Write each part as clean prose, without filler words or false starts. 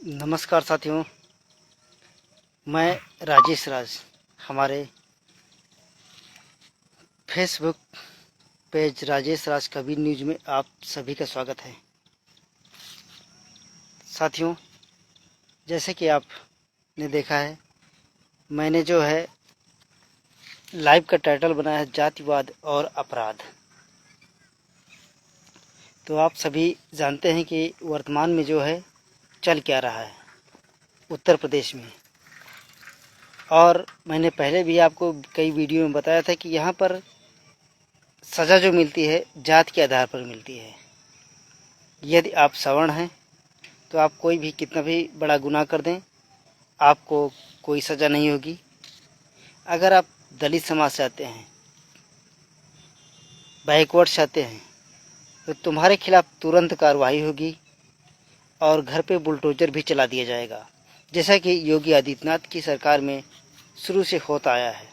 नमस्कार साथियों, मैं राजेश राज। हमारे Facebook page Rajesh Raj Kabir news में आप सभी का स्वागत है। साथियों, जैसे कि आपने देखा है, मैंने जो है लाइव का टाइटल बनाया है जातिवाद और अपराध। तो आप सभी जानते हैं कि वर्तमान में जो है चल क्या रहा है उत्तर प्रदेश में। और मैंने पहले भी आपको कई वीडियो में बताया था कि यहाँ पर सज़ा जो मिलती है जात के आधार पर मिलती है। यदि आप सवर्ण हैं तो आप कोई भी कितना भी बड़ा गुनाह कर दें, आपको कोई सज़ा नहीं होगी। अगर आप दलित समाज से आते हैं, बैकवर्ड से आते हैं, तो तुम्हारे खिलाफ तुरंत कार्रवाई होगी और घर पे बुलडोजर भी चला दिया जाएगा, जैसा कि योगी आदित्यनाथ की सरकार में शुरू से होता आया है।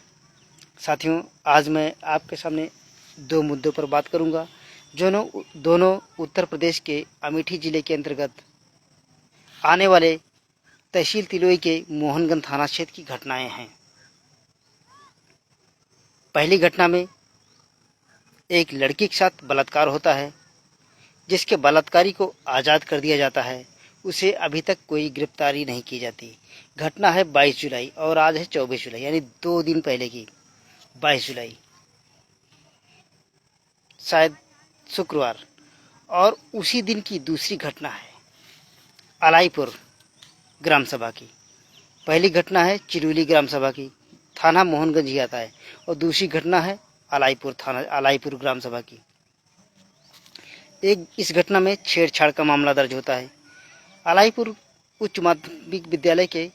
साथियों, आज मैं आपके सामने दो मुद्दों पर बात करूंगा, जो दोनों उत्तर प्रदेश के अमेठी जिले के अंतर्गत आने वाले तहसील तिलोई के मोहनगंज थाना क्षेत्र की घटनाएं हैं। पहली घटना में एक लड़की के साथ बलात्कार होता है, जिसके बलात्कारी को आज़ाद कर दिया जाता है। उसे अभी तक कोई गिरफ्तारी नहीं की जाती। घटना है 22 जुलाई और आज है 24 जुलाई, यानी 2 दिन पहले की 22 जुलाई, शायद शुक्रवार। और उसी दिन की दूसरी घटना है अलाईपुर ग्राम सभा की। पहली घटना है चिरुली ग्राम सभा की, थाना मोहनगंज ही आता है, और दूसरी घटना है अलाईपुर ग्राम सभा की। इस घटना में छेड़छाड़ का मामला दर्ज होता है। अलाईपुर उच्च माध्यमिक विद्यालय के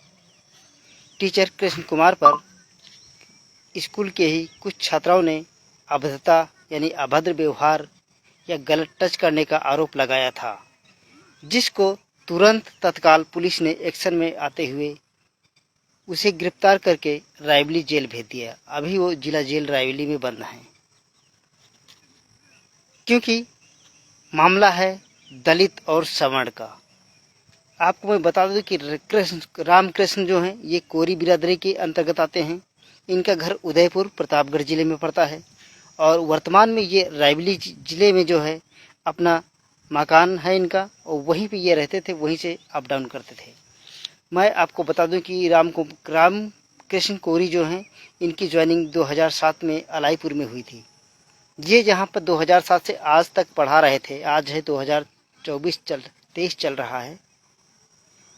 टीचर कृष्ण कुमार पर स्कूल के ही कुछ छात्राओं ने अभद्रता यानी अभद्र व्यवहार या गलत टच करने का आरोप लगाया था, जिसको तुरंत तत्काल पुलिस ने एक्शन में आते हुए उसे गिरफ्तार करके रायबली जेल भेज दिया। अभी वो जिला जेल रायबली में बंद है, क्योंकि मामला है दलित और सवर्ण का। आपको मैं बता दूं कि रामकृष्ण जो हैं ये कोरी बिरादरी के अंतर्गत आते हैं। इनका घर उदयपुर प्रतापगढ़ जिले में पड़ता है और वर्तमान में ये रायबली जिले में जो है अपना मकान है इनका, और वहीं पे ये रहते थे, वहीं से अप डाउन करते थे। मैं आपको बता दूं कि रामकृष्ण कोरी जो हैं इनकी ज्वाइनिंग 2007 में अलाईपुर में हुई थी। ये जहाँ पर 2007 से आज तक पढ़ा रहे थे, आज है 2023 चल रहा है।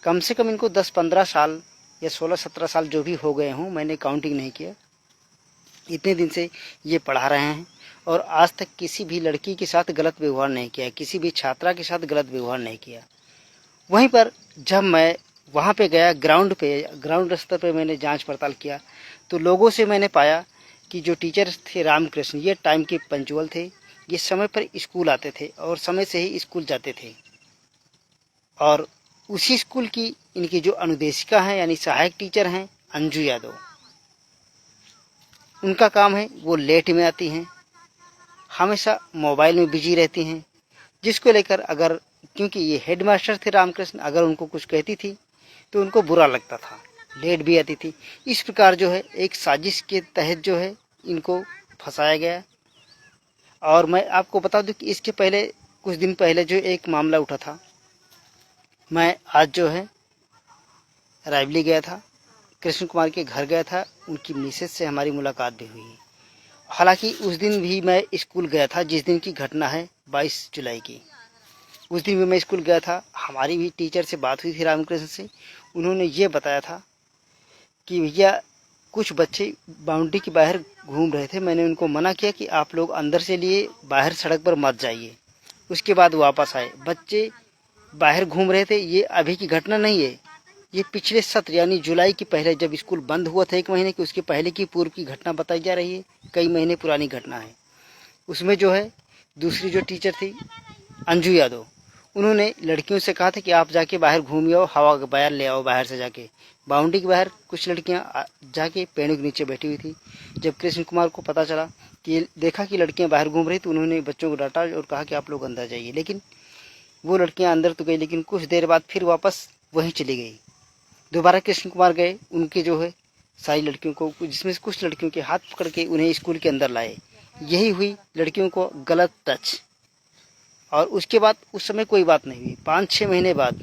कम से कम इनको 10-15 साल या 16-17 साल जो भी हो गए हों, मैंने काउंटिंग नहीं किया, इतने दिन से ये पढ़ा रहे हैं और आज तक किसी भी लड़की के साथ गलत व्यवहार नहीं किया, किसी भी छात्रा के साथ गलत व्यवहार नहीं किया। वहीं पर जब मैं वहाँ पे गया ग्राउंड स्तर पे मैंने जांच पड़ताल किया, तो लोगों से मैंने पाया कि जो टीचर थे रामकृष्ण, ये टाइम के पंचुअल थे। ये समय पर स्कूल आते थे और समय से ही स्कूल जाते थे। और उसी स्कूल की इनकी जो अनुदेशिका हैं यानी सहायक टीचर हैं अंजू यादव, उनका काम है वो लेट में आती हैं, हमेशा मोबाइल में बिजी रहती हैं, जिसको लेकर अगर, क्योंकि ये हेडमास्टर थे रामकृष्ण, अगर उनको कुछ कहती थी तो उनको बुरा लगता था, लेट भी आती थी। इस प्रकार जो है एक साजिश के तहत जो है इनको फंसाया गया। और मैं आपको बता दूं कि इसके पहले कुछ दिन पहले जो एक मामला उठा था, मैं आज जो है रायबली गया था, कृष्ण कुमार के घर गया था, उनकी मिसेज से हमारी मुलाकात भी हुई। हालांकि उस दिन भी मैं स्कूल गया था, जिस दिन की घटना है 22 जुलाई की। उस दिन भी मैं स्कूल गया था, हमारी भी टीचर से बात हुई थी रामकृष्ण से। उन्होंने ये बताया था कि भैया कुछ बच्चे बाउंड्री के बाहर घूम रहे थे, मैंने उनको मना किया कि आप लोग अंदर से लिए बाहर सड़क पर मत जाइए। उसके बाद वापस आए, बच्चे बाहर घूम रहे थे। ये अभी की घटना नहीं है, ये पिछले सत्र यानी जुलाई की पहले जब स्कूल बंद हुआ था 1 महीने की, उसके पहले की पूर्व की घटना बताई जा रही है। कई महीने पुरानी घटना है। उसमें जो है दूसरी जो टीचर थी अंजू यादव, उन्होंने लड़कियों से कहा था कि आप जाके बाहर घूम आओ, हवा का बयार ले आओ बाहर से जाके। बाउंड्री के बाहर कुछ लड़कियां जाके पेड़ों के नीचे बैठी हुई थी। जब कृष्ण कुमार को पता चला कि देखा कि लड़कियां बाहर घूम रही, तो उन्होंने बच्चों को डांटा और कहा कि आप लोग अंदर जाइए। लेकिन वो लड़कियां अंदर तो गई, लेकिन कुछ देर बाद फिर वापस वहीं चली गई। दोबारा कृष्ण कुमार गए, उनके जो है सारी लड़कियों को, जिसमें से कुछ लड़कियों के हाथ पकड़ के उन्हें स्कूल के अंदर लाए। यही हुई लड़कियों को गलत टच। और उसके बाद उस समय कोई बात नहीं हुई। 5-6 महीने बाद,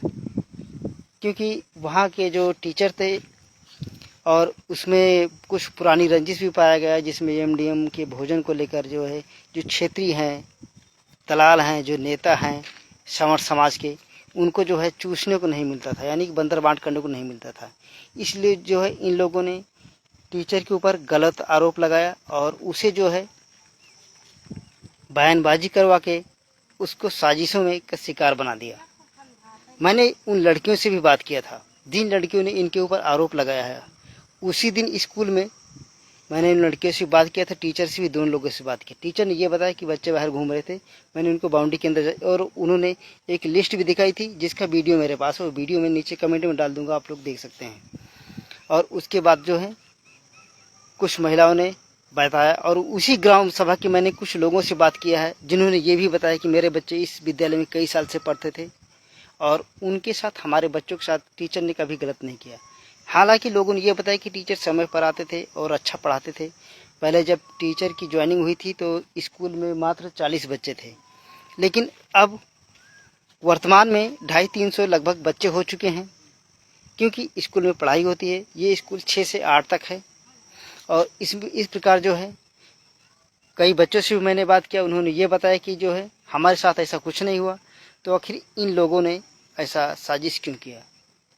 क्योंकि वहाँ के जो टीचर थे और उसमें कुछ पुरानी रंजिश भी पाया गया, जिसमें एमडीएम के भोजन को लेकर जो है, जो क्षेत्रीय हैं, दलाल हैं, जो नेता हैं संवर समाज के, उनको जो है चूसने को नहीं मिलता था, यानी कि बंदर बांट करने को नहीं मिलता था। इसलिए जो है इन लोगों ने टीचर के ऊपर गलत आरोप लगाया और उसे जो है बयानबाजी करवा के उसको साजिशों में का शिकार बना दिया। मैंने उन लड़कियों से भी बात किया था जिन लड़कियों ने इनके ऊपर आरोप लगाया है। उसी दिन स्कूल में मैंने उन लड़कियों से बात किया था, टीचर से भी, दोनों लोगों से बात की। टीचर ने ये बताया कि बच्चे बाहर घूम रहे थे, मैंने उनको बाउंड्री के अंदर और उन्होंने एक लिस्ट भी दिखाई थी, जिसका वीडियो मेरे पास है। वो वीडियो मैं नीचे कमेंट में डाल दूंगा, आप लोग देख सकते हैं। और उसके बाद जो है कुछ महिलाओं ने बताया, और उसी ग्राम सभा की मैंने कुछ लोगों से बात किया है, जिन्होंने ये भी बताया कि मेरे बच्चे इस विद्यालय में कई साल से पढ़ते थे और उनके साथ, हमारे बच्चों के साथ टीचर ने कभी गलत नहीं किया। हालांकि लोगों ने ये बताया कि टीचर समय पर आते थे और अच्छा पढ़ाते थे। पहले जब टीचर की ज्वाइनिंग हुई थी तो स्कूल में मात्र 40 बच्चे थे, लेकिन अब वर्तमान में 250-300 लगभग बच्चे हो चुके हैं, क्योंकि स्कूल में पढ़ाई होती है। ये स्कूल 6 से 8 तक है। और इस प्रकार जो है कई बच्चों से भी मैंने बात किया, उन्होंने ये बताया कि जो है हमारे साथ ऐसा कुछ नहीं हुआ। तो आखिर इन लोगों ने ऐसा साजिश क्यों किया?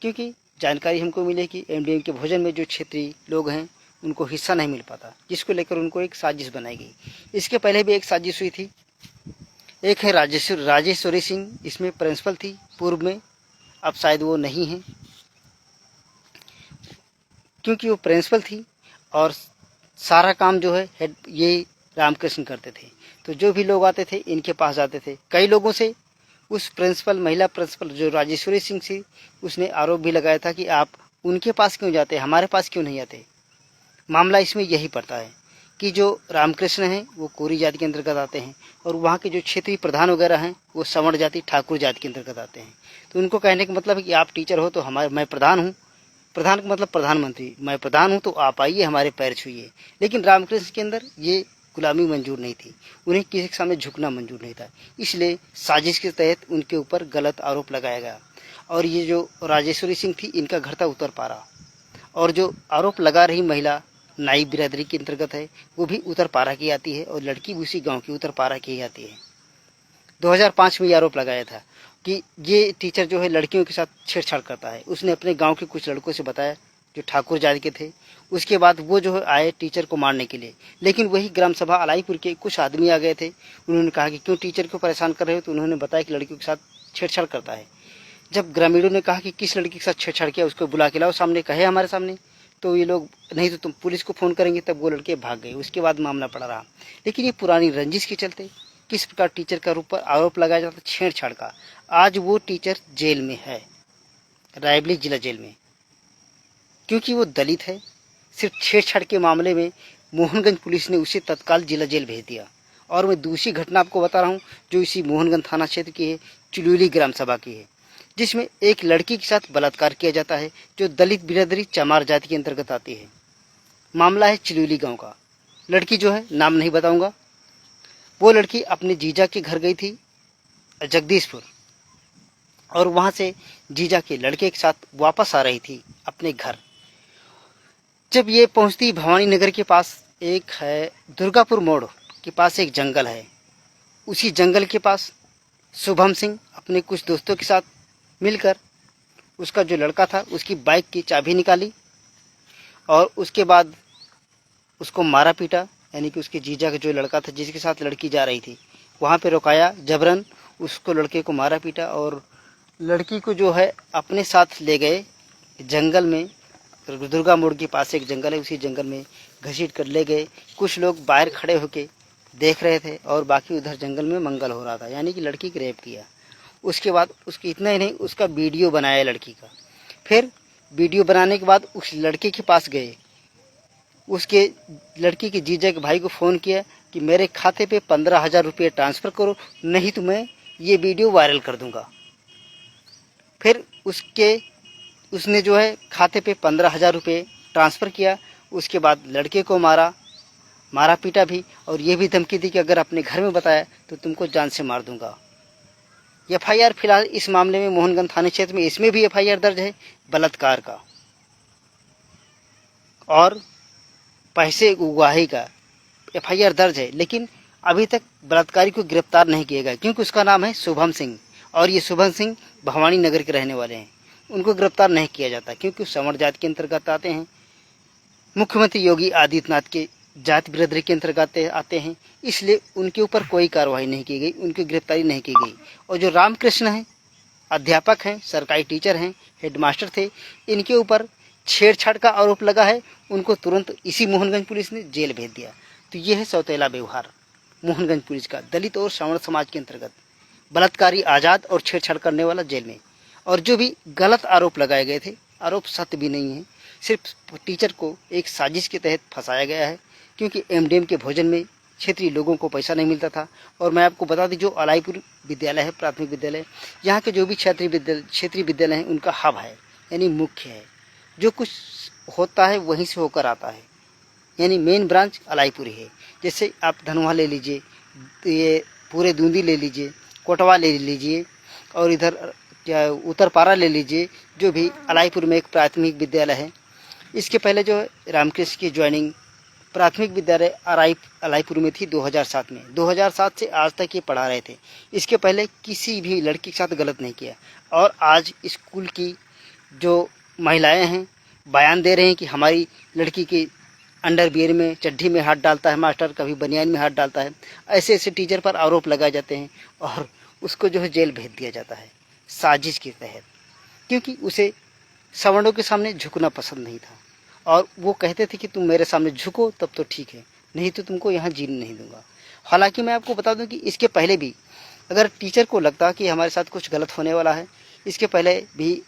क्योंकि जानकारी हमको मिले कि एमडीएम के भोजन में जो क्षेत्रीय लोग हैं उनको हिस्सा नहीं मिल पाता, जिसको लेकर उनको एक साजिश बनाई गई। इसके पहले भी एक साजिश हुई थी। एक है राजेश्वरी सिंह, इसमें प्रिंसिपल थी पूर्व में, अब शायद वो नहीं है, क्योंकि वो प्रिंसिपल थी और सारा काम जो है ये रामकृष्ण करते थे। तो जो भी लोग आते थे इनके पास जाते थे। कई लोगों से उस प्रिंसिपल, महिला प्रिंसिपल जो राजेश्वरी सिंह थी, उसने आरोप भी लगाया था कि आप उनके पास क्यों जाते, हमारे पास क्यों नहीं आते। मामला इसमें यही पड़ता है कि जो रामकृष्ण हैं वो कोरी जाति के अंतर्गत आते हैं और वहाँ के जो क्षेत्रीय प्रधान वगैरह हैं वो सवर्ण जाति, ठाकुर जाति के अंतर्गत आते हैं। तो उनको कहने का मतलब है कि आप टीचर हो तो मैं प्रधान हूँ, प्रधान का मतलब प्रधानमंत्री, मैं प्रधान हूँ तो आप आइए हमारे पैर छूइए। लेकिन रामकृष्ण के अंदर ये गुलामी मंजूर नहीं थी, उन्हें किसी के सामने झुकना मंजूर नहीं था। इसलिए साजिश के तहत उनके ऊपर गलत आरोप लगाया गया। और ये जो राजेश्वरी सिंह थी, इनका घर था उत्तरपारा, और जो आरोप लगा रही महिला नाई बिरादरी के अंतर्गत है, वो भी उत्तरपारा की आती है और लड़की भी उसी गाँव की उत्तरपारा की ही आती है। 2005 में ये आरोप लगाया था कि ये टीचर जो है लड़कियों के साथ छेड़छाड़ करता है। उसने अपने गांव के कुछ लड़कों से बताया जो ठाकुर जाति के थे। उसके बाद वो जो है आए टीचर को मारने के लिए, लेकिन वही ग्राम सभा अलाईपुर के कुछ आदमी आ गए थे। उन्होंने कहा कि क्यों टीचर को परेशान कर रहे हो, तो उन्होंने बताया कि लड़कियों के साथ छेड़छाड़ करता है। जब ग्रामीणों ने कहा कि किस लड़की के साथ छेड़छाड़ किया, उसको बुला के लाओ सामने, कहे हमारे सामने, तो ये लोग नहीं तो तुम पुलिस को फ़ोन करेंगे, तब वो लड़के भाग गए। उसके बाद मामला पड़ा रहा। लेकिन ये पुरानी रंजिश के चलते किस प्रकार टीचर का ऊपर आरोप लगाया जाता छेड़छाड़ का, आज वो टीचर जेल में है, रायबरेली जिला जेल में, क्योंकि वो दलित है। सिर्फ छेड़छाड़ के मामले में मोहनगंज पुलिस ने उसे तत्काल जिला जेल भेज दिया। और मैं दूसरी घटना आपको बता रहा हूँ जो इसी मोहनगंज थाना क्षेत्र की है, चिलुली ग्राम सभा की है, जिसमें एक लड़की के साथ बलात्कार किया जाता है जो दलित बिरादरी चमार जाति के अंतर्गत आती है। मामला है चिलुली गाँव का। लड़की जो है, नाम नहीं बताऊँगा, वो लड़की अपने जीजा के घर गई थी जगदीशपुर, और वहाँ से जीजा के लड़के के साथ वापस आ रही थी अपने घर। जब ये पहुँचती भवानी नगर के पास, एक है दुर्गापुर मोड़ के पास एक जंगल है, उसी जंगल के पास शुभम सिंह अपने कुछ दोस्तों के साथ मिलकर उसका जो लड़का था उसकी बाइक की चाबी निकाली और उसके बाद उसको मारा पीटा। यानी कि उसके जीजा का जो लड़का था जिसके साथ लड़की जा रही थी, वहाँ पे रुकाया, जबरन उसको, लड़के को मारा पीटा और लड़की को जो है अपने साथ ले गए जंगल में। दुर्गा मोड़ के पास एक जंगल है, उसी जंगल में घसीट कर ले गए। कुछ लोग बाहर खड़े होके देख रहे थे और बाकी उधर जंगल में मंगल हो रहा था, यानी कि लड़की की रेप किया। उसके बाद उसकी इतना ही नहीं, उसका वीडियो बनाया लड़की का। फिर वीडियो बनाने के बाद उस लड़के के पास गए, उसके लड़की के जीजा के भाई को फ़ोन किया कि मेरे खाते पे 15,000 रुपये ट्रांसफ़र करो, नहीं तो मैं ये वीडियो वायरल कर दूंगा। फिर उसके उसने जो है खाते पे 15,000 रुपये ट्रांसफ़र किया। उसके बाद लड़के को मारा पीटा भी, और ये भी धमकी दी कि अगर अपने घर में बताया तो तुमको जान से मार दूंगा। एफआईआर फिलहाल इस मामले में मोहनगंज थाने क्षेत्र में इसमें भी एफआईआर दर्ज है बलात्कार का और पैसे उगाही का एफआईआर दर्ज है, लेकिन अभी तक बलात्कारी को गिरफ्तार नहीं किया गया क्योंकि उसका नाम है शुभम सिंह और ये शुभम सिंह भवानी नगर के रहने वाले हैं। उनको गिरफ्तार नहीं किया जाता क्योंकि सवर्ण जाति के अंतर्गत आते हैं, मुख्यमंत्री योगी आदित्यनाथ के जाति बिरादरी के अंतर्गत आते हैं, इसलिए उनके ऊपर कोई कार्रवाई नहीं की गई, उनकी गिरफ्तारी नहीं की गई। और जो रामकृष्ण हैं, अध्यापक हैं, सरकारी टीचर हैं, हेडमास्टर थे, इनके ऊपर छेड़छाड़ का आरोप लगा है। उनको तुरंत इसी मोहनगंज पुलिस ने जेल भेज दिया। तो ये है सौतेला व्यवहार मोहनगंज पुलिस का दलित और सवर्ण समाज के अंतर्गत। बलात्कारी आज़ाद और छेड़छाड़ करने वाला जेल में। और जो भी गलत आरोप लगाए गए थे, आरोप सत्य भी नहीं है, सिर्फ टीचर को एक साजिश के तहत फंसाया गया है क्योंकि एमडीएम के भोजन में क्षेत्रीय लोगों को पैसा नहीं मिलता था। और मैं आपको बता दूं, जो अलाईपुर विद्यालय है, प्राथमिक विद्यालय, यहाँ के जो भी क्षेत्रीय विद्यालय हैं उनका हब है, यानी मुख्य है। जो कुछ होता है वहीं से होकर आता है, यानी मेन ब्रांच अलाईपुर है। जैसे आप धनवा ले लीजिए, ये पूरे दूंदी ले लीजिए, कोटवा ले लीजिए, और इधर उत्तरपारा ले लीजिए, जो भी अलाईपुर में एक प्राथमिक विद्यालय है। इसके पहले जो है रामकृष्ण की ज्वाइनिंग प्राथमिक विद्यालय अलाईपुर में थी 2007 में। 2007 से आज तक ये पढ़ा रहे थे। इसके पहले किसी भी लड़की के साथ गलत नहीं किया। और आज स्कूल की जो महिलाएं हैं बयान दे रहे हैं कि हमारी लड़की की अंडरवियर में, चड्ढी में हाथ डालता है मास्टर, कभी बनियान में हाथ डालता है। ऐसे ऐसे टीचर पर आरोप लगाए जाते हैं और उसको जो है जेल भेज दिया जाता है साजिश के तहत, क्योंकि उसे सवर्णों के सामने झुकना पसंद नहीं था। और वो कहते थे कि तुम मेरे सामने झुको तब तो ठीक है, नहीं तो तुमको यहाँ जीने नहीं दूंगा। हालांकि मैं आपको बता दूं कि इसके पहले भी अगर टीचर को लगता कि हमारे साथ कुछ गलत होने वाला है, इसके पहले भी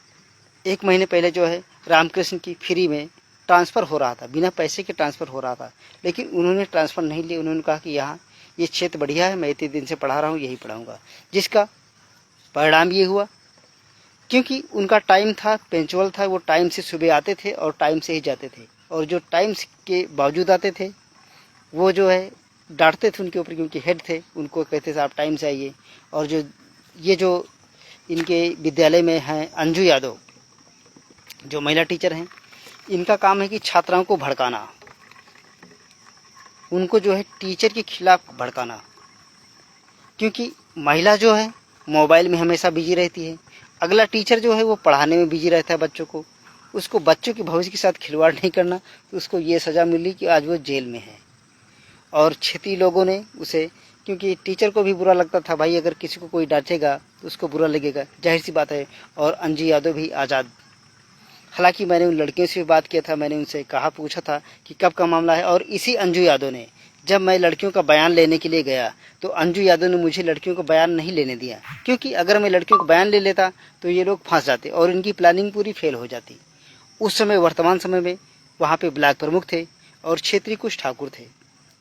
1 महीने पहले जो है रामकृष्ण की फ्री में ट्रांसफ़र हो रहा था, बिना पैसे के ट्रांसफ़र हो रहा था, लेकिन उन्होंने ट्रांसफ़र नहीं लिया। उन्होंने कहा कि यहाँ ये क्षेत्र बढ़िया है, मैं इतने दिन से पढ़ा रहा हूँ, यही पढ़ाऊँगा। जिसका परिणाम ये हुआ, क्योंकि उनका टाइम था, पंक्चुअल था, वो टाइम से सुबह आते थे और टाइम से ही जाते थे। और जो टाइम के बावजूद आते थे वो जो है डांटते थे उनके ऊपर, क्योंकि हेड थे, उनको कहते थे आप टाइम से आइए। और जो इनके विद्यालय में हैं अंजू यादव, जो महिला टीचर हैं, इनका काम है कि छात्राओं को भड़काना, उनको जो है टीचर के खिलाफ भड़काना। क्योंकि महिला जो है मोबाइल में हमेशा बिजी रहती है, अगला टीचर जो है वो पढ़ाने में बिजी रहता है बच्चों को, उसको बच्चों के भविष्य के साथ खिलवाड़ नहीं करना, तो उसको ये सज़ा मिली कि आज वो जेल में है। और क्षेत्रीय लोगों ने उसे, क्योंकि टीचर को भी बुरा लगता था, भाई अगर किसी को कोई डांटेगा तो उसको बुरा लगेगा, जाहिर सी बात है। और अंजू यादव भी आज़ाद। हालांकि मैंने उन लड़कियों से भी बात किया था, मैंने उनसे पूछा था कि कब का मामला है। और इसी अंजू यादव ने, जब मैं लड़कियों का बयान लेने के लिए गया तो अंजू यादव ने मुझे लड़कियों का बयान नहीं लेने दिया, क्योंकि अगर मैं लड़कियों का बयान ले लेता तो ये लोग फंस जाते और इनकी प्लानिंग पूरी फेल हो जाती। उस समय, वर्तमान समय में वहाँ पे ब्लॉक प्रमुख थे और क्षेत्रीय कुछ ठाकुर थे,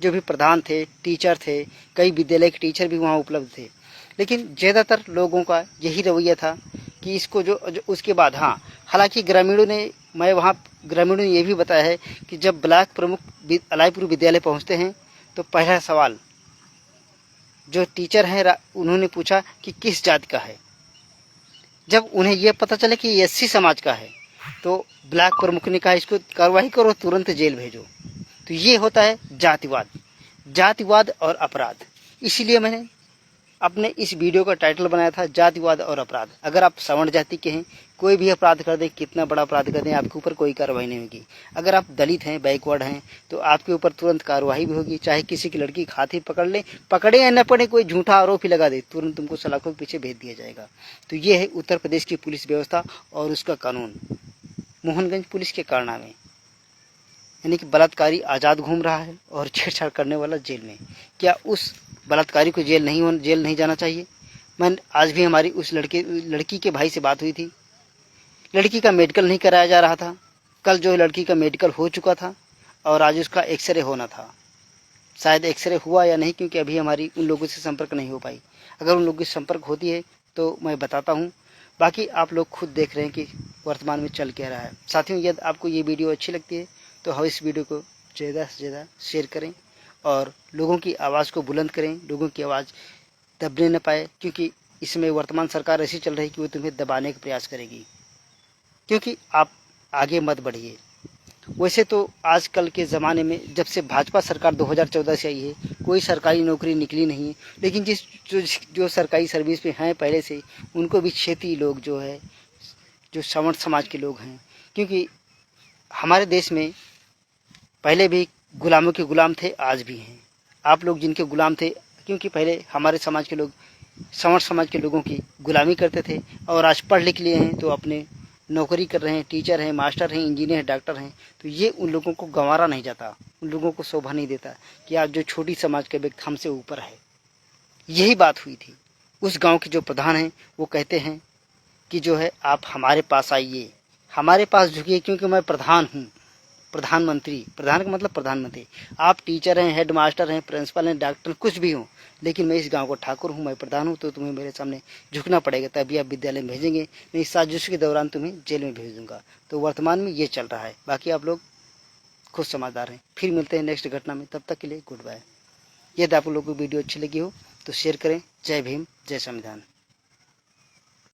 जो भी प्रधान थे, टीचर थे, कई विद्यालय के टीचर भी वहाँ उपलब्ध थे। लेकिन ज़्यादातर लोगों का यही रवैया था कि इसको जो उसके बाद, हाँ, हालांकि ग्रामीणों ने ये भी बताया है कि जब ब्लॉक प्रमुख अलाईपुर विद्यालय पहुँचते हैं तो पहला सवाल जो टीचर हैं उन्होंने पूछा कि किस जाति का है। जब उन्हें यह पता चला कि एससी समाज का है तो ब्लॉक प्रमुख ने कहा इसको कार्रवाई करो, तुरंत जेल भेजो। तो ये होता है जातिवाद और अपराध। इसीलिए मैंने अपने इस वीडियो का टाइटल बनाया था जातिवाद और अपराध। अगर आप सवर्ण जाति के हैं, कोई भी अपराध कर दें, कितना बड़ा अपराध कर दें, आपके ऊपर कोई कार्रवाई नहीं होगी। अगर आप दलित हैं, बैकवर्ड हैं, तो आपके ऊपर तुरंत कार्रवाई भी होगी। चाहे किसी की लड़की हाथी पकड़ ले, पकड़े या न पड़े, कोई झूठा आरोप ही लगा दे, तुरंत तुमको सलाखों के पीछे भेज दिया जाएगा। तो ये है उत्तर प्रदेश की पुलिस व्यवस्था और उसका कानून। मोहनगंज पुलिस के कारनामे, यानी कि बलात्कारी आज़ाद घूम रहा है और छेड़छाड़ करने वाला जेल में। क्या उस बलात्कारी को जेल नहीं जाना चाहिए? मैं आज भी हमारी उस लड़की के भाई से बात हुई थी। लड़की का मेडिकल नहीं कराया जा रहा था। कल जो लड़की का मेडिकल हो चुका था और आज उसका एक्सरे होना था। शायद एक्सरे हुआ या नहीं, क्योंकि अभी हमारी उन लोगों से संपर्क नहीं हो पाई। अगर उन लोगों से संपर्क होती है तो मैं बताता हूँ। बाकी आप लोग खुद देख रहे हैं कि वर्तमान में चल क्या रहा है। साथियों, यदि आपको ये वीडियो अच्छी लगती है तो हम इस वीडियो को ज़्यादा से ज़्यादा शेयर करें और लोगों की आवाज़ को बुलंद करें, लोगों की आवाज़ दबने न पाए, क्योंकि इसमें वर्तमान सरकार ऐसी चल रही है कि वो तुम्हें दबाने का प्रयास करेगी, क्योंकि आप आगे मत बढ़िए। वैसे तो आजकल के ज़माने में जब से भाजपा सरकार 2014 से आई है, कोई सरकारी नौकरी निकली नहीं है, लेकिन जो सरकारी सर्विस में हैं पहले से, उनको भी क्षेत्रीय लोग जो है, जो सवर्ण समाज के लोग हैं, क्योंकि हमारे देश में पहले भी गुलामों के गुलाम थे, आज भी हैं। आप लोग जिनके गुलाम थे, क्योंकि पहले हमारे समाज के लोग सवर्ण समाज के लोगों की गुलामी करते थे और आज पढ़ लिख लिए हैं तो अपने नौकरी कर रहे हैं, टीचर हैं, मास्टर हैं, इंजीनियर हैं, डॉक्टर हैं। तो ये उन लोगों को गंवारा नहीं जाता, उन लोगों को शोभा नहीं देता कि आज जो छोटी समाज के व्यक्ति हमसे ऊपर है। यही बात हुई थी। उस गांव के जो प्रधान हैं वो कहते हैं कि जो है आप हमारे पास आइए, हमारे पास झुकिए, क्योंकि मैं प्रधान हूँ, प्रधानमंत्री। प्रधान का मतलब प्रधानमंत्री। आप टीचर हैं, हेड मास्टर हैं, प्रिंसिपल हैं, डॉक्टर, कुछ भी हो, लेकिन मैं इस गांव का ठाकुर हूँ, मैं प्रधान हूँ, तो तुम्हें मेरे सामने झुकना पड़ेगा, तभी आप विद्यालय में भेजेंगे, नहीं साजिश के दौरान तुम्हें जेल में भेज दूंगा। तो वर्तमान में ये चल रहा है। बाकी आप लोग खुद समझदार हैं। फिर मिलते हैं नेक्स्ट घटना में, तब तक के लिए गुड बाय। यदि आप लोगों को वीडियो अच्छी लगी हो तो शेयर करें। जय भीम, जय संविधान।